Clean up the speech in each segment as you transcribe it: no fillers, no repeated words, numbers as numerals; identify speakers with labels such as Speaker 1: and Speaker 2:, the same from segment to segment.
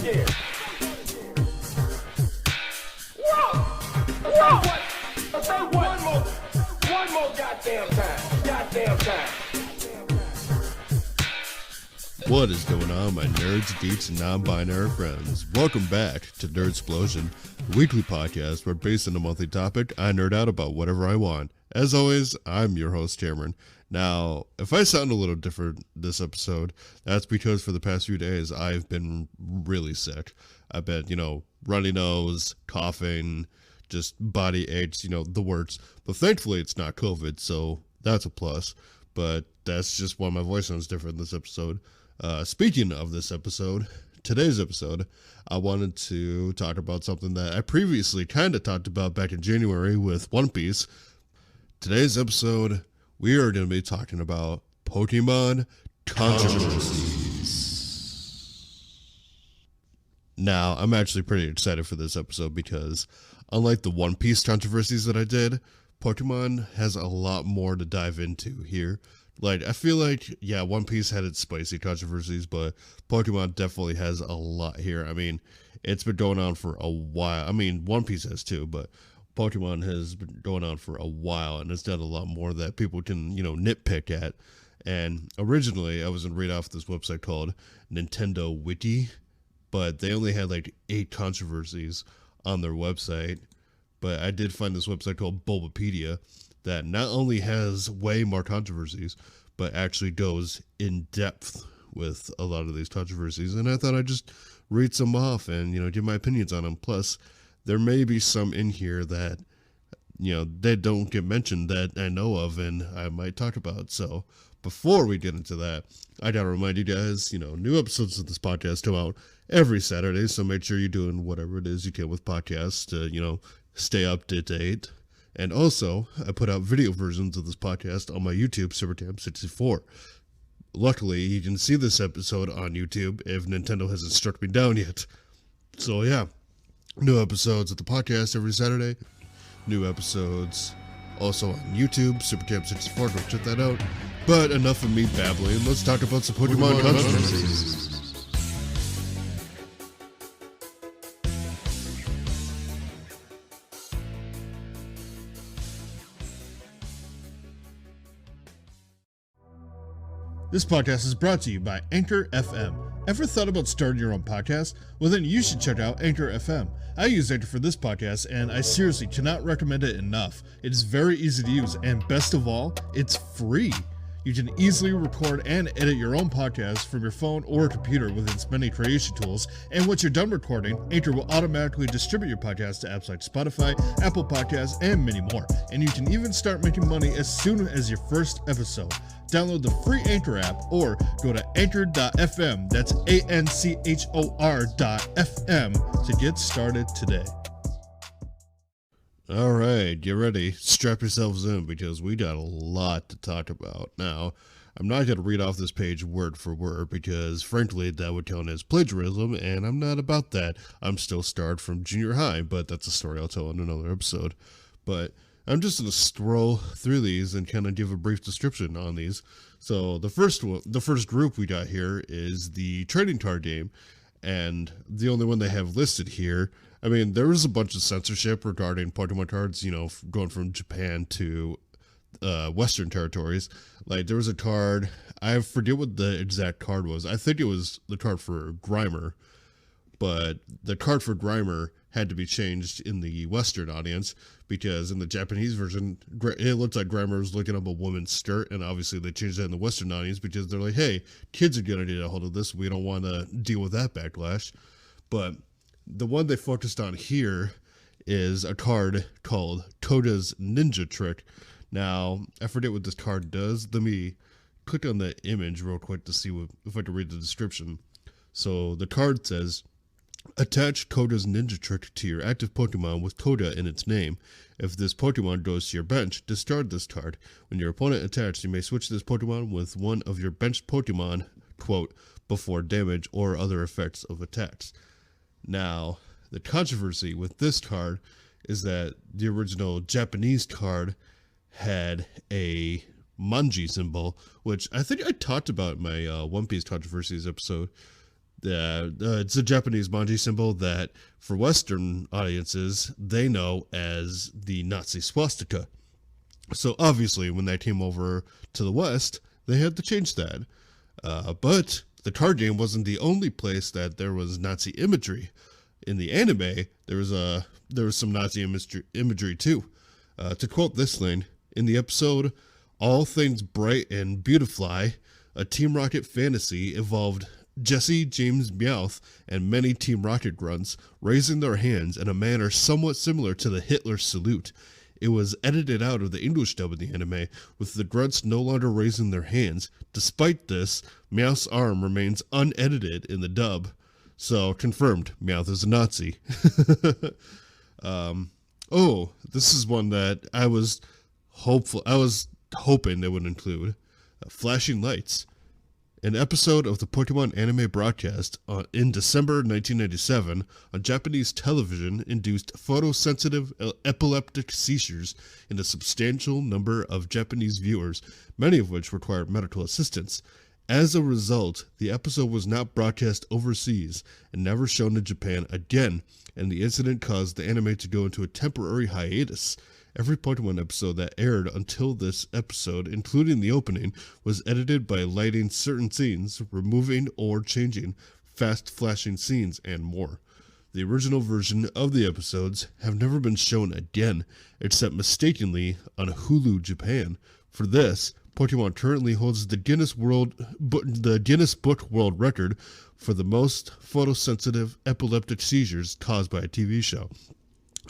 Speaker 1: again. Whoa! Whoa! Say one more goddamn time. Goddamn time.
Speaker 2: What is going on, my nerds, geeks, and non-binary friends? Welcome back to NerdSplosion, the weekly podcast where, based on a monthly topic, I nerd out about whatever I want. As always, I'm your host, Cameron. Now, if I sound a little different this episode, that's because for the past few days, I've been really sick. I've been, runny nose, coughing, just body aches, the works. But thankfully, it's not COVID, so that's a plus. But that's just why my voice sounds different this episode. Speaking of this episode, today's episode, I wanted to talk about something that I previously kind of talked about back in January with One Piece. Today's episode, we are going to be talking about Pokémon Controversies. Now, I'm actually pretty excited for this episode because, unlike the One Piece controversies that I did, Pokemon has a lot more to dive into here. I feel like, One Piece had its spicy controversies, but Pokemon definitely has a lot here. I mean, it's been going on for a while. I mean, One Piece has too, but Pokemon has been going on for a while, and it's done a lot more that people can, nitpick at. And originally, I was going to read off this website called Nintendo Wiki, but they only had 8 controversies on their website. But I did find this website called Bulbapedia that not only has way more controversies, but actually goes in depth with a lot of these controversies. And I thought I'd just read some off and, give my opinions on them. Plus, there may be some in here that, they don't get mentioned that I know of and I might talk about. So before we get into that, I gotta remind you guys, new episodes of this podcast come out every Saturday. So make sure you're doing whatever it is you can with podcasts to, stay up to date. And also, I put out video versions of this podcast on my YouTube, SuperTam64. Luckily, you can see this episode on YouTube if Nintendo hasn't struck me down yet. So new episodes of the podcast every Saturday. New episodes also on YouTube, SuperTam64. Go check that out. But enough of me babbling. Let's talk about some Pokemon controversies. This podcast is brought to you by Anchor FM. Ever thought about starting your own podcast? Well, then you should check out Anchor FM. I use Anchor for this podcast, and I seriously cannot recommend it enough. It is very easy to use, and best of all, it's free. You can easily record and edit your own podcast from your phone or computer with its many creation tools, and once you're done recording, Anchor will automatically distribute your podcast to apps like Spotify, Apple Podcasts, and many more. And you can even start making money as soon as your first episode. Download the free Anchor app or go to anchor.fm, that's ANCHOR.FM, to get started today. All right, get ready. Strap yourselves in because we got a lot to talk about. Now, I'm not going to read off this page word for word because, frankly, that would count as plagiarism, and I'm not about that. I'm still starred from junior high, but that's a story I'll tell in another episode. But I'm just going to scroll through these and kind of give a brief description on these. So the first group we got here is the trading card game, and the only one they have listed here, I mean, there was a bunch of censorship regarding Pokemon cards, going from Japan to Western territories. There was a card, I forget what the exact card was. I think it was the card for Grimer, but the card for Grimer had to be changed in the Western audience because in the Japanese version, it looked like Grimer was looking up a woman's skirt, and obviously they changed that in the Western audience because they're like, hey, kids are going to get a hold of this. We don't want to deal with that backlash. But the one they focused on here is a card called Koda's Ninja Trick. Now, I forget what this card does. Let me click on the image real quick to see if I can read the description. So the card says, attach Koda's Ninja Trick to your active Pokemon with Koda in its name. If this Pokemon goes to your bench, discard this card. When your opponent attacks, you may switch this Pokemon with one of your benched Pokemon, quote, before damage or other effects of attacks. Now, the controversy with this card is that the original Japanese card had a manji symbol, which I think I talked about in my One Piece Controversies episode. It's a Japanese manji symbol that, for Western audiences, they know as the Nazi swastika. So obviously, when they came over to the West, they had to change that. But the card game wasn't the only place that there was Nazi imagery. In the anime, there was some Nazi imagery too. To quote this line, in the episode All Things Bright and Beautifly, a Team Rocket fantasy involved Jesse, James Meowth, and many Team Rocket grunts raising their hands in a manner somewhat similar to the Hitler salute. It was edited out of the English dub of the anime, with the grunts no longer raising their hands. Despite this, Meowth's arm remains unedited in the dub. So, confirmed, Meowth is a Nazi. This is one that I was hoping they would include. Flashing lights. An episode of the Pokémon anime broadcast in December 1997 on Japanese television induced photosensitive epileptic seizures in a substantial number of Japanese viewers, many of which required medical assistance. As a result, the episode was not broadcast overseas and never shown in Japan again, and the incident caused the anime to go into a temporary hiatus. Every Pokemon episode that aired until this episode, including the opening, was edited by lighting certain scenes, removing or changing fast flashing scenes, and more. The original version of the episodes have never been shown again, except mistakenly on Hulu Japan. For this, Pokemon currently holds the Guinness Book World Record for the most photosensitive epileptic seizures caused by a TV show.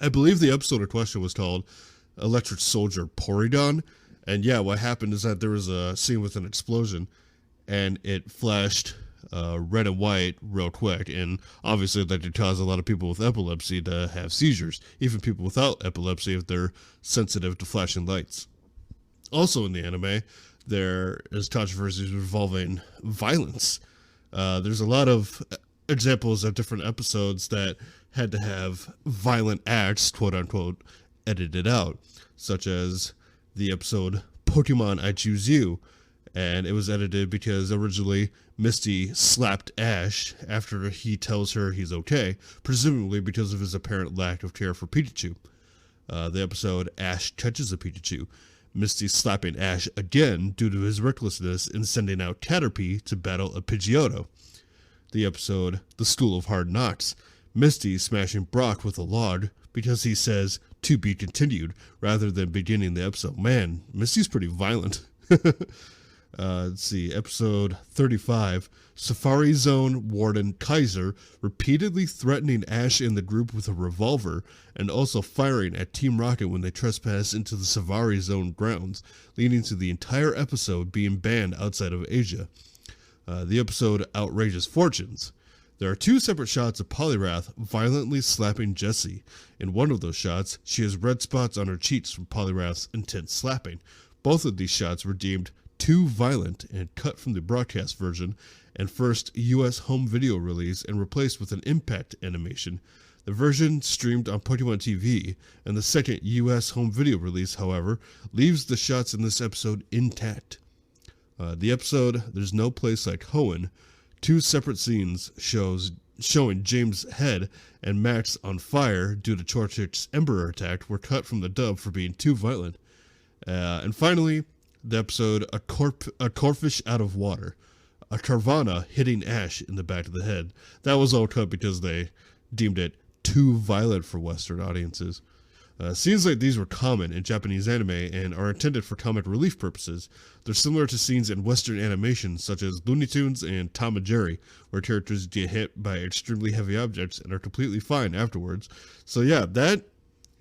Speaker 2: I believe the episode in question was called Electric Soldier Porygon, and yeah, what happened is that there was a scene with an explosion, and it flashed red and white real quick, and obviously that could cause a lot of people with epilepsy to have seizures, even people without epilepsy if they're sensitive to flashing lights. Also in the anime, there is controversies involving violence. There's a lot of examples of different episodes that had to have violent acts, quote-unquote, edited out, such as the episode Pokemon I Choose You, and it was edited because originally Misty slapped Ash after he tells her he's okay, presumably because of his apparent lack of care for Pikachu. The episode Ash Catches a Pikachu, Misty slapping Ash again due to his recklessness in sending out Caterpie to battle a Pidgeotto. The episode The School of Hard Knocks, Misty smashing Brock with a log because he says to be continued rather than beginning the episode. Man, Misty's pretty violent. Let's see, episode 35, Safari Zone Warden Kaiser repeatedly threatening Ash and the group with a revolver and also firing at Team Rocket when they trespass into the Safari Zone grounds, leading to the entire episode being banned outside of Asia. The episode Outrageous Fortunes. There are two separate shots of Poliwrath violently slapping Jessie. In one of those shots, she has red spots on her cheeks from Poliwrath's intense slapping. Both of these shots were deemed too violent and cut from the broadcast version and first US home video release and replaced with an impact animation. The version streamed on Pokemon TV and the second US home video release, however, leaves the shots in this episode intact. The episode There's No Place Like Hoenn, two separate scenes showing James' head and Max on fire due to Torchic's Emperor attack were cut from the dub for being too violent. And finally, the episode A Corphish Out of Water, a Carvana hitting Ash in the back of the head. That was all cut because they deemed it too violent for Western audiences. Scenes like these were common in Japanese anime and are intended for comic relief purposes. They're similar to scenes in Western animation such as Looney Tunes and Tom and Jerry, where characters get hit by extremely heavy objects and are completely fine afterwards. So yeah, that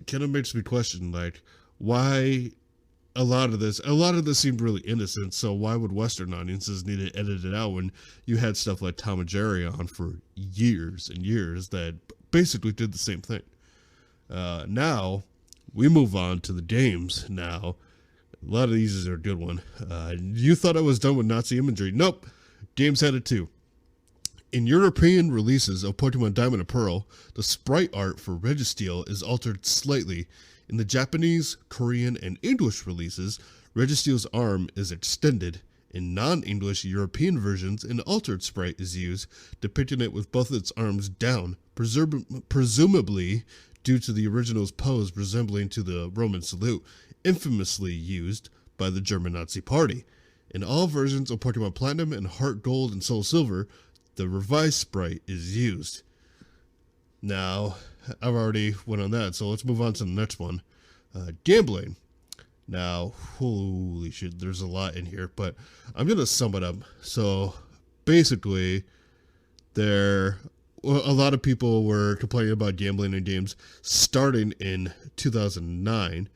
Speaker 2: kind of makes me question, like, why a lot of this seemed really innocent, so why would Western audiences need to edit it out when you had stuff like Tom and Jerry on for years and years that basically did the same thing? Now, we move on to the games now. A lot of these are a good one. You thought I was done with Nazi imagery. Nope. Games had it too. In European releases of Pokemon Diamond and Pearl, the sprite art for Registeel is altered slightly. In the Japanese, Korean, and English releases, Registeel's arm is extended. In non-English European versions, an altered sprite is used, depicting it with both its arms down, presumably due to the original's pose resembling to the Roman salute, infamously used by the German Nazi Party. In all versions of Pokemon Platinum and Heart Gold and Soul Silver, the revised sprite is used. Now, I've already went on that, so let's move on to the next one. Gambling. Now, holy shit, there's a lot in here, but I'm going to sum it up. So, basically, a lot of people were complaining about gambling in games starting in 2009,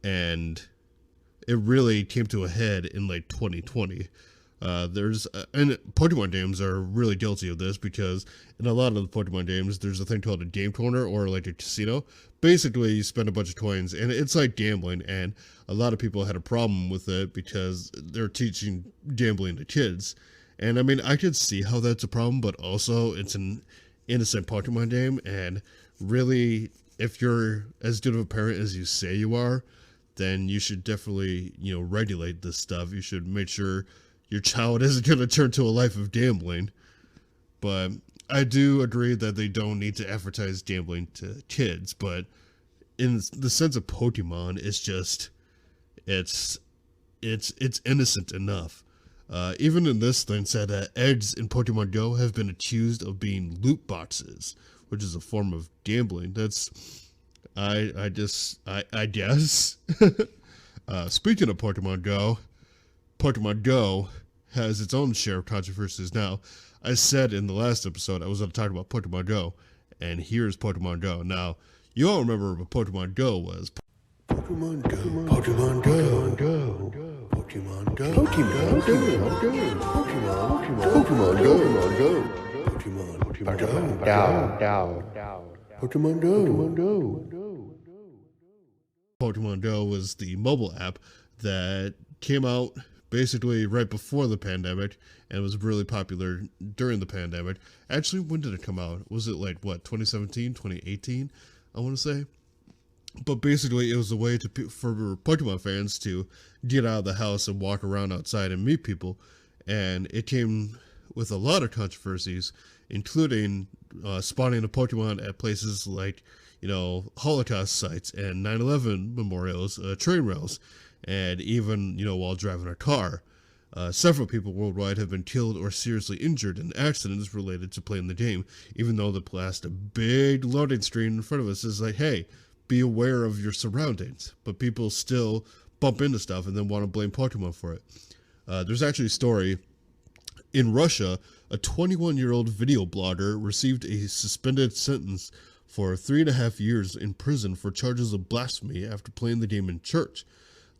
Speaker 2: and it really came to a head in like 2020. And Pokemon games are really guilty of this, because in a lot of the Pokemon games, there's a thing called a game corner or like a casino. Basically, you spend a bunch of coins, and it's like gambling, and a lot of people had a problem with it because they're teaching gambling to kids. And I mean, I could see how that's a problem, but also it's an innocent Pokemon game, and really, if you're as good of a parent as you say you are, then you should definitely, regulate this stuff. You should make sure your child isn't going to turn to a life of gambling. But I do agree that they don't need to advertise gambling to kids, but in the sense of Pokemon, it's just, it's innocent enough. Even in this thing said that eggs in Pokemon Go have been accused of being loot boxes, which is a form of gambling. That's, I guess. Speaking of Pokemon Go has its own share of controversies now. I said in the last episode I was going to talk about Pokemon Go, and here's Pokemon Go. Now, you all remember what Pokemon Go was. Pokemon Go, Pokemon Go, Pokemon Go, Pokemon Go, Pokemon Go, Pokemon Go. Pokemon Go was the mobile app that came out basically right before the pandemic and was really popular during the pandemic. Actually, when did it come out? Was it like, 2017, 2018, I want to say? But basically, it was a way for Pokemon fans to get out of the house and walk around outside and meet people. And it came with a lot of controversies, including spawning a Pokemon at places like, Holocaust sites and 9/11 memorials, train rails, and even, while driving a car. Several people worldwide have been killed or seriously injured in accidents related to playing the game, even though the blast a big loading screen in front of us is like, hey, be aware of your surroundings. But people still bump into stuff and then want to blame Pokemon for it. There's actually a story. In Russia, a 21-year-old video blogger received a suspended sentence for 3.5 years in prison for charges of blasphemy after playing the game in church.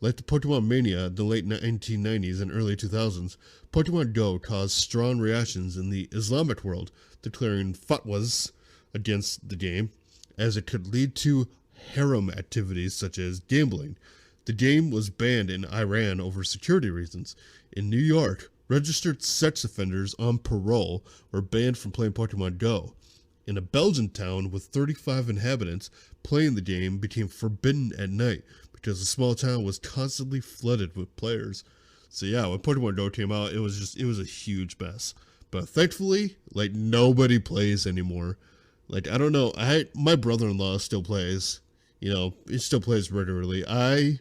Speaker 2: Like the Pokemon Mania in the late 1990s and early 2000s, Pokemon Go caused strong reactions in the Islamic world, declaring fatwas against the game, as it could lead to harem activities such as gambling. The game was banned in Iran over security reasons. In New York, registered sex offenders on parole were banned from playing Pokemon Go. In a Belgian town with 35 inhabitants, playing the game became forbidden at night because the small town was constantly flooded with players. So yeah, when Pokemon Go came out, it was a huge mess. But thankfully, nobody plays anymore. I don't know, my brother-in-law still plays. He still plays regularly. I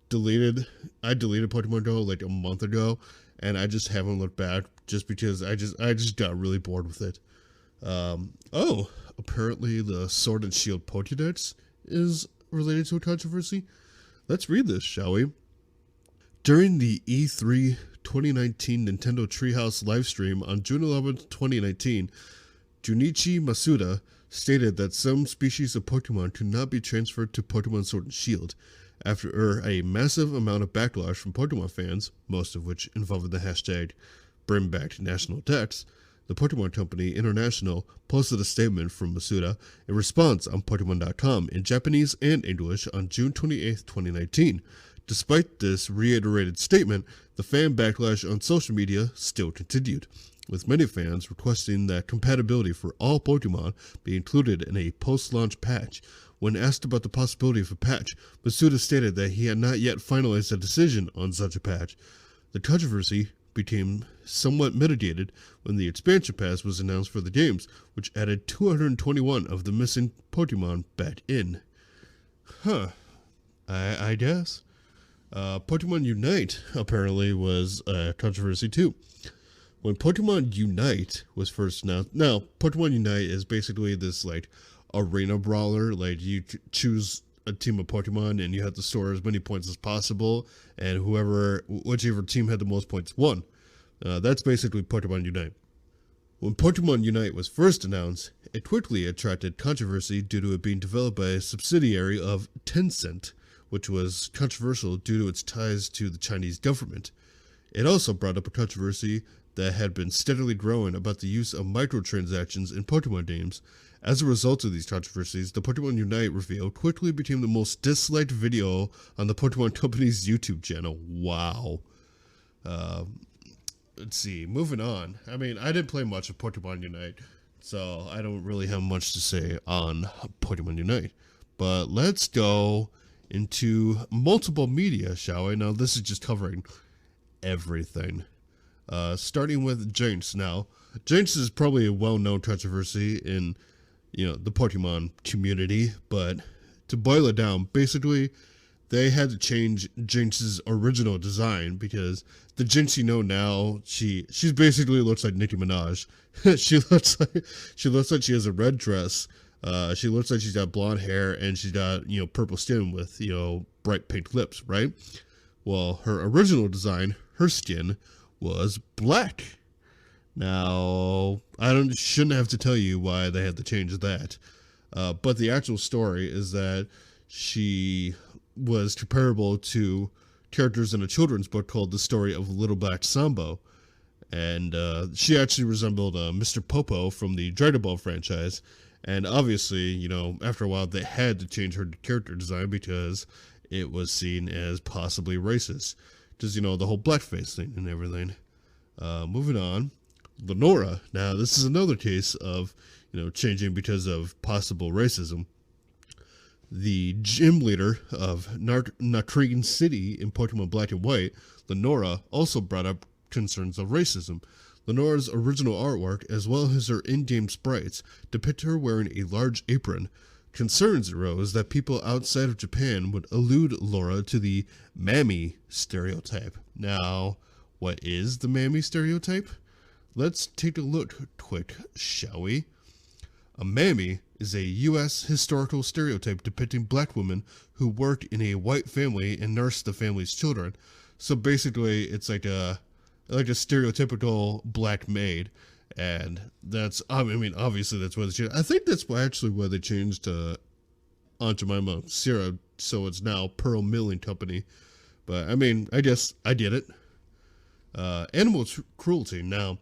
Speaker 2: deleted Pokemon Go a month ago, and I just haven't looked back just because I just got really bored with it. Apparently the Sword and Shield Pokédex is related to a controversy. Let's read this, shall we? During the E3 2019 Nintendo Treehouse livestream on June 11, 2019, Junichi Masuda stated that some species of Pokemon could not be transferred to Pokemon Sword and Shield after a massive amount of backlash from Pokemon fans, most of which involved the hashtag #BringBackNationalDex. The Pokemon Company International posted a statement from Masuda in response on Pokemon.com in Japanese and English on June 28, 2019. Despite this reiterated statement, the fan backlash on social media still continued, with many fans requesting that compatibility for all Pokemon be included in a post-launch patch. When asked about the possibility of a patch, Masuda stated that he had not yet finalized a decision on such a patch. The controversy became somewhat mitigated when the expansion pass was announced for the games, which added 221 of the missing Pokemon back in. Huh. I guess. Pokemon Unite apparently was a controversy too. When Pokemon Unite was first announced, now Pokemon Unite is basically this like arena brawler. Like you choose a team of Pokemon and you have to store as many points as possible, and whichever team had the most points won. That's basically Pokemon Unite. When Pokemon Unite was first announced, it quickly attracted controversy due to it being developed by a subsidiary of Tencent, which was controversial due to its ties to the Chinese government. It also brought up a controversy that had been steadily growing about the use of microtransactions in Pokemon games. As a result of these controversies, the Pokemon Unite reveal quickly became the most disliked video on the Pokemon Company's YouTube channel. Wow. Let's see, moving on. I mean, I didn't play much of Pokemon Unite, so I don't really have much to say on Pokemon Unite. But let's go into multiple media, shall we? Now, this is just covering everything. Starting with JYNX. Now, JYNX is probably a well-known controversy in, the Pokemon community, but to boil it down, basically, they had to change JYNX's original design because the JYNX you know now, she's basically looks like Nicki Minaj. she looks like she has a red dress. She looks like she's got blonde hair and she's got, purple skin with, bright pink lips, right? Well, her original design, her skin was black. Now, I shouldn't have to tell you why they had to change that. But the actual story is that she was comparable to characters in a children's book called The Story of Little Black Sambo. And she actually resembled Mr. Popo from the Dragon Ball franchise. And obviously, after a while, they had to change her character design because it was seen as possibly racist. Just, the whole blackface thing and everything. Moving on, Lenora. Now, this is another case of, changing because of possible racism. The gym leader of Natrine City in Pokemon Black and White, Lenora, also brought up concerns of racism. Lenora's original artwork, as well as her in-game sprites, depict her wearing a large apron. Concerns arose that people outside of Japan would allude Laura to the Mammy Stereotype. Now, what is the Mammy Stereotype? Let's take a look quick, shall we? A mammy is a U.S. historical stereotype depicting black women who worked in a white family and nursed the family's children. So basically, it's like a stereotypical black maid, and that's, obviously that's why they changed. I think that's actually why they changed Aunt Jemima syrup, so it's now Pearl Milling Company. But I guess I get it. Animal cruelty. Now,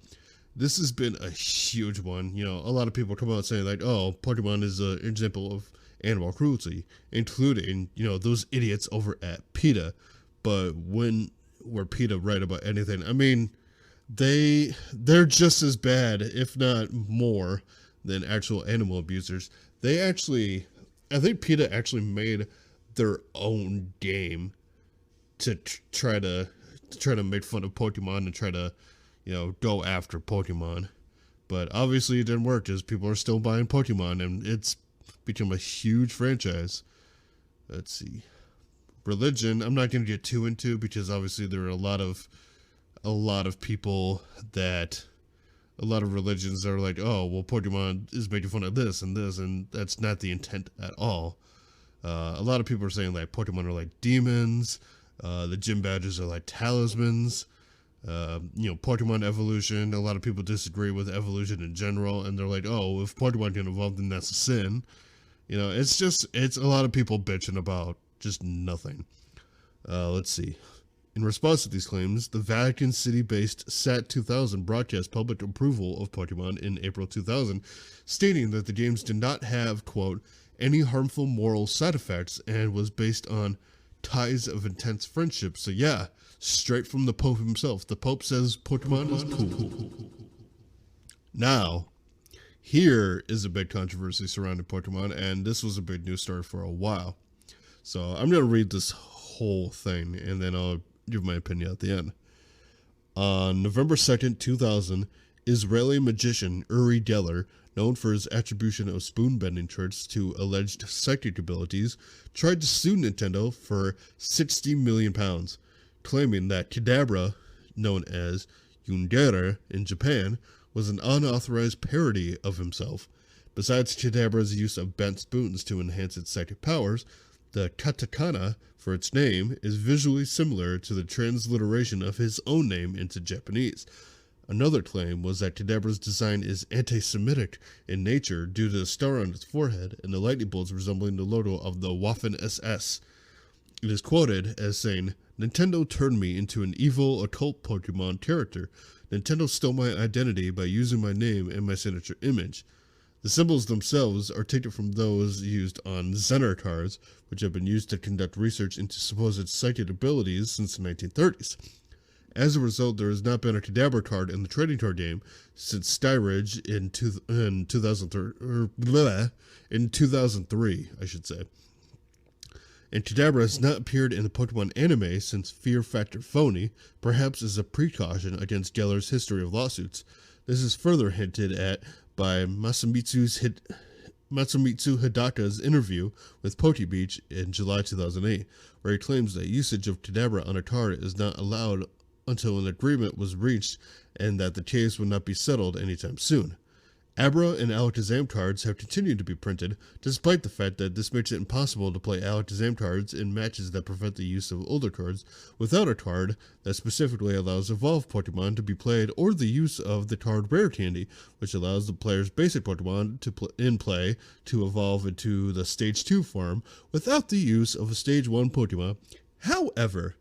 Speaker 2: this has been a huge one. A lot of people come out saying like, oh, Pokemon is an example of animal cruelty, including, those idiots over at PETA. But when were PETA right about anything? They're just as bad, if not more, than actual animal abusers. I think PETA actually made their own game to try to make fun of Pokemon and try to, go after Pokemon. But obviously it didn't work because people are still buying Pokemon and it's become a huge franchise. Let's see. Religion, I'm not going to get too into because obviously there are a lot of people that, a lot of religions that are like, oh, well, Pokemon is making fun of this, and that's not the intent at all. A lot of people are saying like Pokemon are like demons, the gym badges are like talismans, Pokemon evolution. A lot of people disagree with evolution in general, and they're like, oh, if Pokemon get involved, then that's a sin. It's a lot of people bitching about just nothing. Let's see. In response to these claims, the Vatican City-based SAT 2000 broadcast public approval of Pokemon in April 2000, stating that the games did not have, quote, any harmful moral side effects and was based on ties of intense friendship. So yeah, straight from the Pope himself. The Pope says Pokemon is cool. Now, here is a big controversy surrounding Pokemon, and this was a big news story for a while. So I'm going to read this whole thing, and then I'll give my opinion at the end. On November 2nd, 2000, Israeli magician Uri Geller, known for his attribution of spoon-bending tricks to alleged psychic abilities, tried to sue Nintendo for £60 million, claiming that Kadabra, known as Yundere in Japan, was an unauthorized parody of himself. Besides Kadabra's use of bent spoons to enhance its psychic powers, the katakana for its name is visually similar to the transliteration of his own name into Japanese. Another claim was that Kadabra's design is anti-Semitic in nature due to the star on its forehead and the lightning bolts resembling the logo of the Waffen-SS. It is quoted as saying, "Nintendo turned me into an evil occult Pokemon character. Nintendo stole my identity by using my name and my signature image." The symbols themselves are taken from those used on Zener cards, which have been used to conduct research into supposed psychic abilities since the 1930s. As a result, there has not been a Kadabra card in the trading card game since Skyridge in 2003, I should say. And Kadabra has not appeared in the Pokemon anime since Fear Factor Phony, perhaps as a precaution against Geller's history of lawsuits. This is further hinted at by Masamitsu Hidaka's interview with PokeBeach in July 2008, where he claims that usage of Kadabra on a card is not allowed until an agreement was reached and that the case would not be settled anytime soon. Abra and Alakazam cards have continued to be printed, despite the fact that this makes it impossible to play Alakazam cards in matches that prevent the use of older cards without a card that specifically allows evolved Pokemon to be played, or the use of the card Rare Candy, which allows the player's basic Pokemon in play to evolve into the Stage 2 form without the use of a Stage 1 Pokemon. However,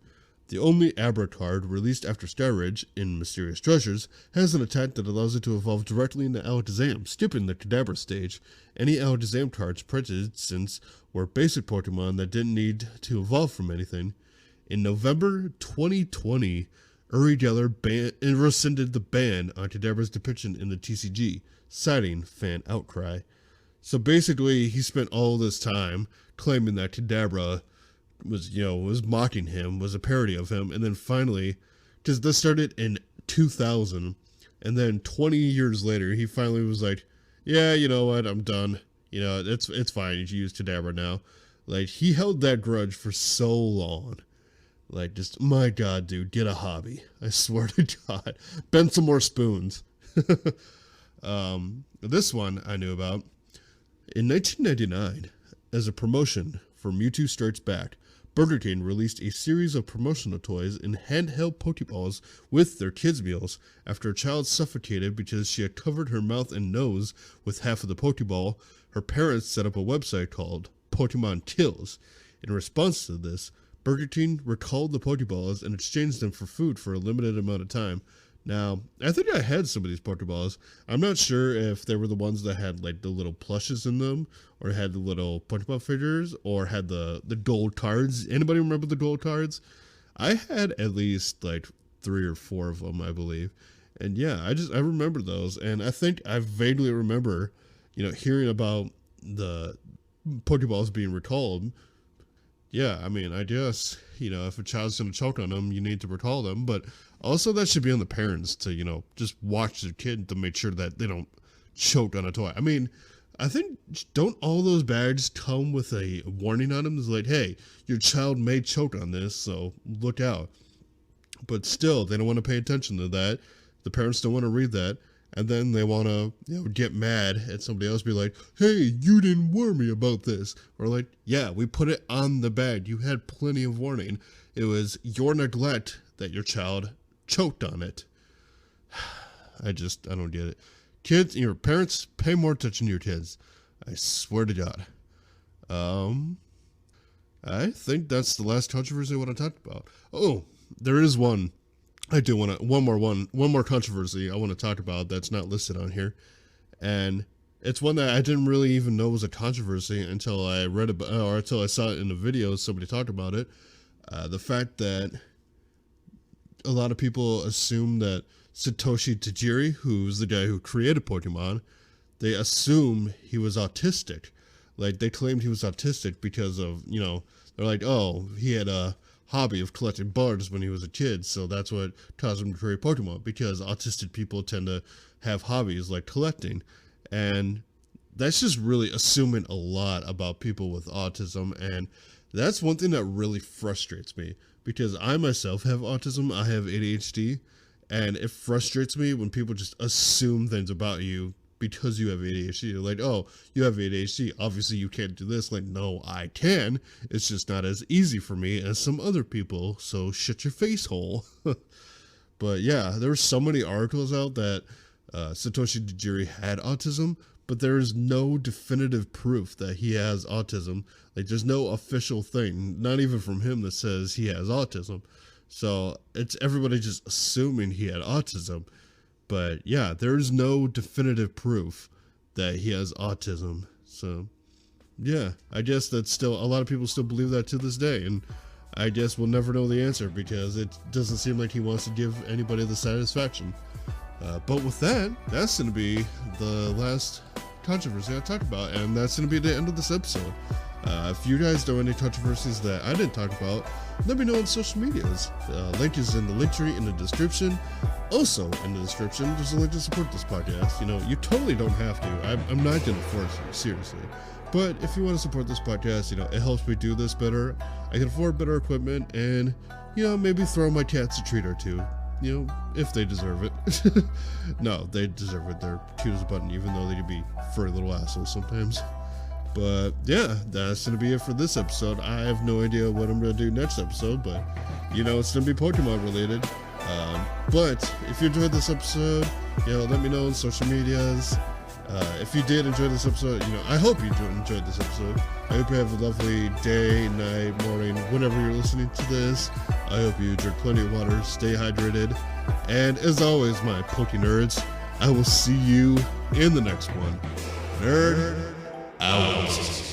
Speaker 2: the only Abra card released after Skyridge, in Mysterious Treasures, has an attack that allows it to evolve directly into Alakazam, skipping the Kadabra stage. Any Alakazam cards printed since were basic Pokemon that didn't need to evolve from anything. In November 2020, Uri Geller rescinded the ban on Kadabra's depiction in the TCG, citing fan outcry. So basically, he spent all this time claiming that Kadabra was mocking him, was a parody of him, and then finally, because this started in 2000, and then 20 years later, he finally was like, yeah, you know what, I'm done. It's fine, you use Kadabra now. Like, he held that grudge for so long. Like, just, my God, dude, get a hobby. I swear to God. Bend some more spoons. This one I knew about. In 1999, as a promotion for Mewtwo Strikes Back, Burger King released a series of promotional toys and handheld Pokeballs with their kids' meals after a child suffocated because she had covered her mouth and nose with half of the Pokeball. Her parents set up a website called Pokemon Kills. In response to this, Burger King recalled the Pokeballs and exchanged them for food for a limited amount of time. Now, I think I had some of these Pokeballs. I'm not sure if they were the ones that had like the little plushes in them, or had the little Pokemon figures, or had the gold cards. Anybody remember the gold cards? I had at least like 3 or 4 of them, I believe. And yeah, I remember those, and I think I vaguely remember, hearing about the Pokeballs being recalled. Yeah, I mean, I guess, if a child's going to choke on them, you need to recall them. But also that should be on the parents to, just watch their kid to make sure that they don't choke on a toy. I mean, I think, don't all those bags come with a warning on them? It's like, hey, your child may choke on this, so look out. But still, they don't want to pay attention to that. The parents don't want to read that. And then they want to, get mad at somebody else, be like, hey, you didn't warn me about this. Or like, yeah, we put it on the bag. You had plenty of warning. It was your neglect that your child choked on it. I don't get it. Kids, your parents, pay more attention to your kids. I swear to God. I think that's the last controversy I want to talk about. Oh, there is one. I do want to, one more controversy I want to talk about that's not listed on here. And it's one that I didn't really even know was a controversy until I read about, or until I saw it in a video, somebody talked about it. The fact that a lot of people assume that Satoshi Tajiri, who's the guy who created Pokemon, they assume he was autistic. Like, they claimed he was autistic because of, they're like, oh, he had hobby of collecting bars when he was a kid, so that's what caused him to create Pokemon, because autistic people tend to have hobbies like collecting, and that's just really assuming a lot about people with autism, and that's one thing that really frustrates me, because I myself have autism, I have ADHD, and it frustrates me when people just assume things about you because you have ADHD. They're like, oh, you have ADHD, obviously you can't do this. Like, no, I can. It's just not as easy for me as some other people, so shut your face hole. But yeah, there were so many articles out that Satoshi Tajiri had autism, but there is no definitive proof that he has autism. Like, there's no official thing, not even from him, that says he has autism. So it's everybody just assuming he had autism. But yeah, there's no definitive proof that he has autism. So yeah, I guess that's still, a lot of people still believe that to this day. And I guess we'll never know the answer, because it doesn't seem like he wants to give anybody the satisfaction. But with that, that's going to be the last controversy I talked about, and that's going to be the end of this episode. If you guys know any controversies that I didn't talk about, let me know on social medias. Link is in the link tree in the description. Also in the description, there's a link to support this podcast. You know, you totally don't have to. I'm not going to force you, seriously. But if you want to support this podcast, you know, it helps me do this better. I can afford better equipment, and, you know, maybe throw my cats a treat or two. You know, if they deserve it. No, they deserve it. They're cute as a button, even though they can be furry little assholes sometimes. But yeah, that's going to be it for this episode. I have no idea what I'm going to do next episode, but, you know, it's going to be Pokemon related. But if you enjoyed this episode, you know, let me know on social medias. If you did enjoy this episode, you know, I hope you enjoyed this episode. I hope you have a lovely day, night, morning, whenever you're listening to this. I hope you drink plenty of water, stay hydrated, and as always, my Poke Nerds, I will see you in the next one. Nerd out.